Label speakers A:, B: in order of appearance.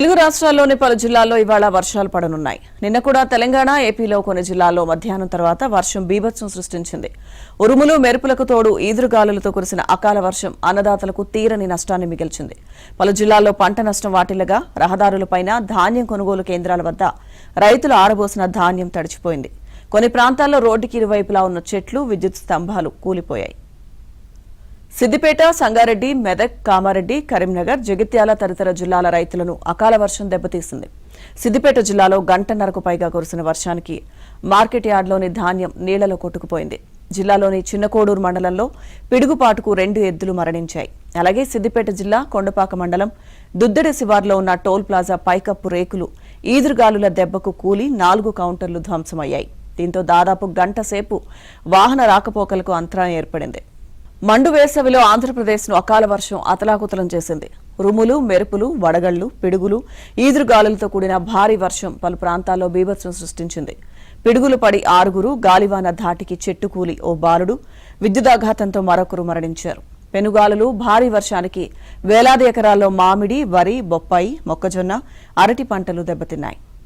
A: తెలుగు రాష్ట్రాల్లోని పలు జిల్లాల్లో ఇవాళ వర్షాలు పడనున్నాయి. నిన్న కూడా తెలంగాణ, ఏపీలో కొన్ని జిల్లాల్లో మధ్యాహ్నం తర్వాత వర్షం బీభత్సం సృష్టించింది. ఉరుములు, మెరుపులకు తోడు ఈదురుగాలులతో కురిసిన అకాల వర్షం అన్నదాతలకు తీరని నష్టాన్ని మిగిల్చింది. పలు జిల్లాల్లో పంట నష్టం వాటిల్లగా రహదారులపైన, ధాన్యం కొనుగోలు కేంద్రాల వద్ద రైతులు ఆరబోసిన ధాన్యం తడిచిపోయింది. కొన్ని ప్రాంతాల్లో రోడ్డుకి ఇరువైపులా ఉన్న చెట్లు, విద్యుత్ స్తంభాలు కూలిపోయాయి. సిద్దిపేట, సంగారెడ్డి, మెదక్, కామారెడ్డి, కరీంనగర్, జగిత్యాల తదితర జిల్లాల రైతులను అకాల వర్షం దెబ్బతీసింది. సిద్దిపేట జిల్లాలో గంటన్నరకు పైగా కురిసిన వర్షానికి మార్కెట్ యార్డ్లోని ధాన్యం నీళ్లలో కొట్టుకుపోయింది. జిల్లాలోని చిన్నకోడూరు మండలంలో పిడుగుపాటుకు 2 ఎద్దులు మరణించాయి. అలాగే సిద్దిపేట జిల్లా కొండపాక మండలం దుద్దెడ శివార్లో ఉన్న టోల్ ప్లాజా పైకప్పు రేకులు ఈదురుగాలుల దెబ్బకు కూలి 4 కౌంటర్లు ధ్వంసమయ్యాయి. దీంతో దాదాపు గంట సేపు వాహన రాకపోకలకు అంతరాయం ఏర్పడింది. మండు వేసవిలో ఆంధ్రప్రదేశ్ను అకాల వర్షం అతలాకుతలం చేసింది. ఉరుములు, మెరుపులు, వడగళ్లు, పిడుగులు, ఈదురుగాలులతో కూడిన భారీ వర్షం పలు ప్రాంతాల్లో బీభత్సం సృష్టించింది. పిడుగులు పడి 6, గాలివాన ధాటికి చెట్టు కూలి ఓ బాలుడు, విద్యుదాఘాతంతో మరొకరు మరణించారు. పెనుగాలులు, భారీ వర్షానికి వేలాది ఎకరాల్లో మామిడి, వరి, బొప్పాయి, మొక్కజొన్న, అరటి పంటలు దెబ్బతిన్నాయి.